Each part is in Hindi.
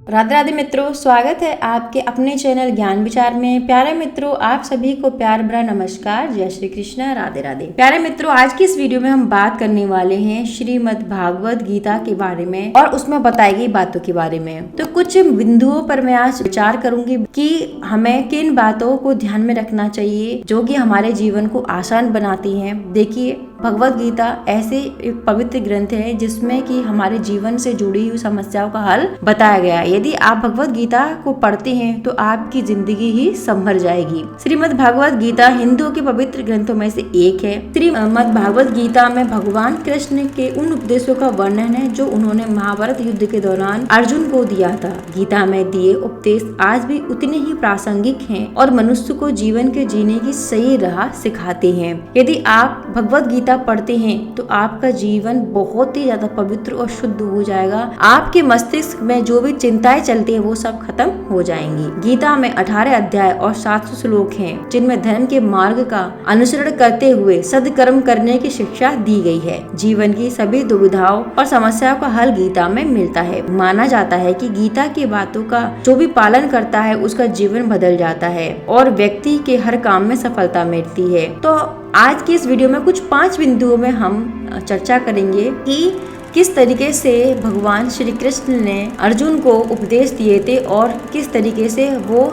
राधे राधे मित्रों, स्वागत है आपके अपने चैनल ज्ञान विचार में। प्यारे मित्रों, आप सभी को प्यार भरा नमस्कार, जय श्री कृष्ण, राधे राधे। प्यारे मित्रों, आज की इस वीडियो में हम बात करने वाले हैं श्रीमद् भागवत गीता के बारे में और उसमें बताई गई बातों के बारे में। तो कुछ बिंदुओं पर मैं आज विचार करूंगी कि हमें किन बातों को ध्यान में रखना चाहिए जो कि हमारे जीवन को आसान बनाती हैं। देखिए, भगवत गीता ऐसे एक पवित्र ग्रंथ है जिसमें कि हमारे जीवन से जुड़ी हुई समस्याओं का हल बताया गया है। यदि आप भगवत गीता को पढ़ते हैं तो आपकी जिंदगी ही संभल जाएगी। श्रीमद् भागवत गीता हिंदुओं के पवित्र ग्रंथों में से एक है। श्रीमद् भागवत गीता में भगवान कृष्ण के उन उपदेशों का वर्णन है जो उन्होंने महाभारत युद्ध के दौरान अर्जुन को दिया था। गीता में दिए उपदेश आज भी उतने ही प्रासंगिक हैं और मनुष्य को जीवन के जीने की सही राह सिखाते हैं। यदि आप भगवत गीता पढ़ते हैं तो आपका जीवन बहुत ही ज्यादा पवित्र और शुद्ध हो जाएगा। आपके मस्तिष्क में जो भी चिंताएं चलती है वो सब खत्म हो जाएंगी। गीता में 18 अध्याय और 700 श्लोक हैं जिनमें धर्म के मार्ग का अनुसरण करते हुए सद्कर्म करने की शिक्षा दी गई है। जीवन की सभी दुविधाओं और समस्याओं का हल गीता में मिलता है। माना जाता है कि गीता की बातों का जो भी पालन करता है उसका जीवन बदल जाता है और व्यक्ति के हर काम में सफलता मिलती है। तो आज की इस वीडियो में कुछ 5 बिंदुओं में हम चर्चा करेंगे कि किस तरीके से भगवान श्री कृष्ण ने अर्जुन को उपदेश दिए थे और किस तरीके से वो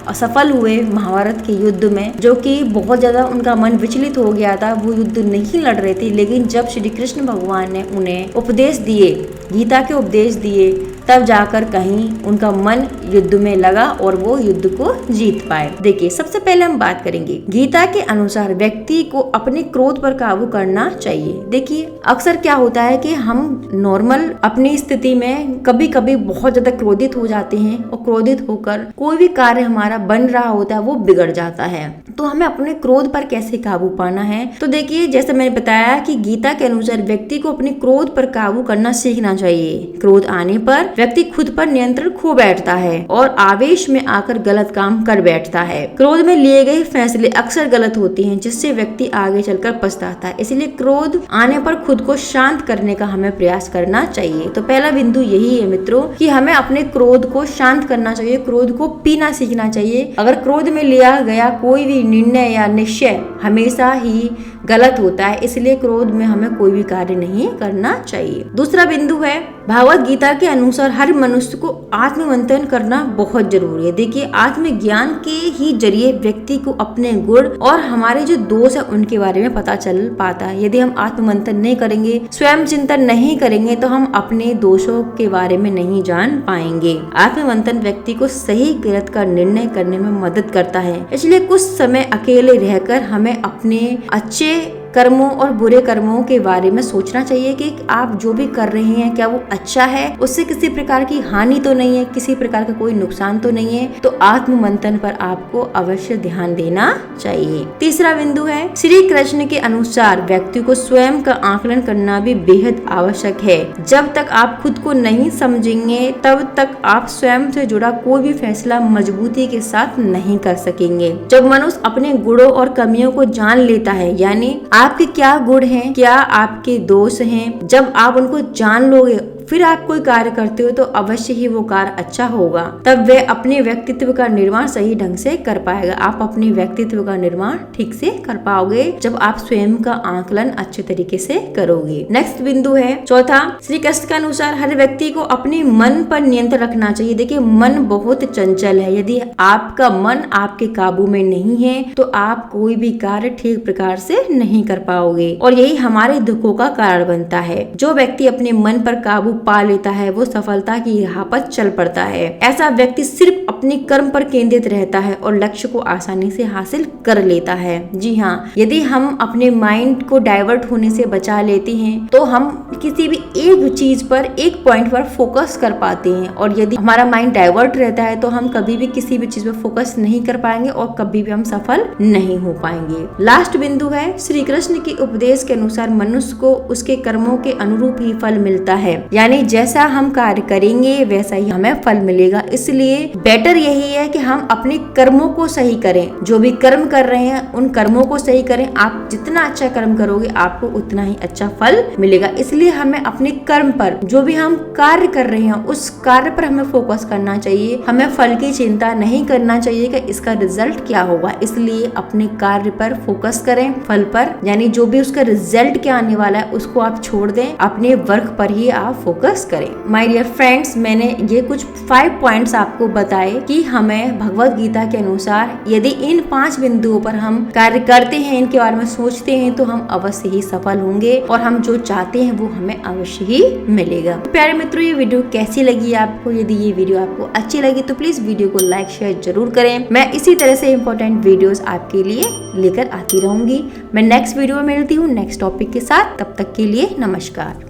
असफल हुए महाभारत के युद्ध में, जो कि बहुत ज्यादा उनका मन विचलित हो गया था। वो युद्ध नहीं लड़ रहे थे, लेकिन जब श्री कृष्ण भगवान ने उन्हें उपदेश दिए, गीता के उपदेश दिए, तब जाकर कहीं उनका मन युद्ध में लगा और वो युद्ध को जीत पाए। देखिए, सबसे पहले हम बात करेंगे गीता के अनुसार व्यक्ति को अपने क्रोध पर काबू करना चाहिए। देखिए, अक्सर क्या होता है कि हम नॉर्मल अपनी स्थिति में कभी कभी बहुत ज्यादा क्रोधित हो जाते हैं और क्रोधित होकर कोई भी कार्य हमारा बन रहा होता है वो बिगड़ जाता है। तो हमें अपने क्रोध पर कैसे काबू पाना है? तो देखिए, जैसे मैंने बताया कि गीता के अनुसार व्यक्ति को अपने क्रोध पर काबू करना सीखना चाहिए। क्रोध आने पर व्यक्ति खुद पर नियंत्रण खो बैठता है और आवेश में आकर गलत काम कर बैठता है। क्रोध में लिए गए फैसले अक्सर गलत होते हैं जिससे व्यक्ति आगे चलकर पछताता है। इसलिए क्रोध आने पर खुद को शांत करने का हमें प्रयास करना चाहिए। तो पहला बिंदु यही है मित्रों कि हमें अपने क्रोध को शांत करना चाहिए, क्रोध को पीना सीखना चाहिए। अगर क्रोध में लिया गया कोई भी निर्णय या निश्चय हमेशा ही गलत होता है, इसलिए क्रोध में हमें कोई भी कार्य नहीं करना चाहिए। दूसरा बिंदु है, भागवत गीता के अनुसार हर मनुष्य को आत्ममंथन करना बहुत जरूरी है। देखिए, आत्मज्ञान के ही जरिए व्यक्ति को अपने गुण और हमारे जो दोष है उनके बारे में पता चल पाता है। यदि हम आत्ममंथन नहीं करेंगे, स्वयं चिंतन नहीं करेंगे, तो हम अपने दोषों के बारे में नहीं जान पाएंगे। आत्ममंथन व्यक्ति को सही गलत का निर्णय करने में मदद करता है। इसलिए कुछ समय अकेले रहकर हमें अपने अच्छे कर्मों और बुरे कर्मों के बारे में सोचना चाहिए कि आप जो भी कर रहे हैं क्या वो अच्छा है, उससे किसी प्रकार की हानि तो नहीं है, किसी प्रकार का कोई नुकसान तो नहीं है। तो आत्म मंथन पर आपको अवश्य ध्यान देना चाहिए। तीसरा बिंदु है, श्री कृष्ण के अनुसार व्यक्ति को स्वयं का आकलन करना भी बेहद आवश्यक है। जब तक आप खुद को नहीं समझेंगे तब तक आप स्वयं से जुड़ा कोई भी फैसला मजबूती के साथ नहीं कर सकेंगे। जब मनुष्य अपने गुणों और कमियों को जान लेता है, यानी आपके क्या गुण हैं, क्या आपके दोष हैं, जब आप उनको जान लोगे फिर आप कोई कार्य करते हो तो अवश्य ही वो कार्य अच्छा होगा। तब वे अपने व्यक्तित्व का निर्माण सही ढंग से कर पाएगा। आप अपने व्यक्तित्व का निर्माण ठीक से कर पाओगे जब आप स्वयं का आकलन अच्छे तरीके से करोगे। नेक्स्ट बिंदु है चौथा, श्री कृष्ण के अनुसार हर व्यक्ति को अपने मन पर नियंत्रण रखना चाहिए। देखिए, मन बहुत चंचल है। यदि आपका मन आपके काबू में नहीं है तो आप कोई भी कार्य ठीक प्रकार से नहीं कर पाओगे और यही हमारे दुखों का कारण बनता है। जो व्यक्ति अपने मन पर काबू पा लेता है वो सफलता की राह पर चल पड़ता है। ऐसा व्यक्ति सिर्फ अपने कर्म पर केंद्रित रहता है और लक्ष्य को आसानी से हासिल कर लेता है। जी हाँ, यदि हम अपने माइंड को डाइवर्ट होने से बचा लेते हैं तो हम किसी भी एक चीज पर, एक पॉइंट पर फोकस कर पाते हैं और यदि हमारा माइंड डाइवर्ट रहता है तो हम कभी भी किसी भी चीज पर फोकस नहीं कर पाएंगे और कभी भी हम सफल नहीं हो पाएंगे। लास्ट बिंदु है, श्री कृष्ण के उपदेश के अनुसार मनुष्य को उसके कर्मों के अनुरूप ही फल मिलता है। यानी जैसा हम कार्य करेंगे वैसा ही हमें फल मिलेगा। इसलिए बेटर यही है कि हम अपने कर्मों को सही करें, जो भी कर्म कर रहे हैं उन कर्मों को सही करें। आप जितना अच्छा कर्म करोगे आपको उतना ही अच्छा फल मिलेगा। इसलिए हमें अपने कर्म पर, जो भी हम कार्य कर रहे हैं उस कार्य पर हमें फोकस करना चाहिए। हमें फल की चिंता नहीं करना चाहिए कि इसका रिजल्ट क्या होगा। इसलिए अपने कार्य पर फोकस करें, फल पर, यानी जो भी उसका रिजल्ट क्या आने वाला है उसको आप छोड़ दें, अपने वर्क पर ही आप फोकस करें। माय डियर फ्रेंड्स, मैंने ये कुछ 5 पॉइंट्स आपको बताए कि हमें भगवत गीता के अनुसार यदि इन 5 बिंदुओं पर हम कार्य करते हैं, इनके बारे में सोचते हैं, तो हम अवश्य ही सफल होंगे और हम जो चाहते हैं वो हमें अवश्य ही मिलेगा। प्यारे मित्रों, ये वीडियो कैसी लगी आपको? यदि ये वीडियो आपको अच्छी लगी तो प्लीज वीडियो को लाइक शेयर जरूर करें। मैं इसी तरह से इंपॉर्टेंट वीडियोस आपके लिए लेकर आती रहूंगी। मैं नेक्स्ट वीडियो में मिलती हूँ नेक्स्ट टॉपिक के साथ। तब तक के लिए नमस्कार।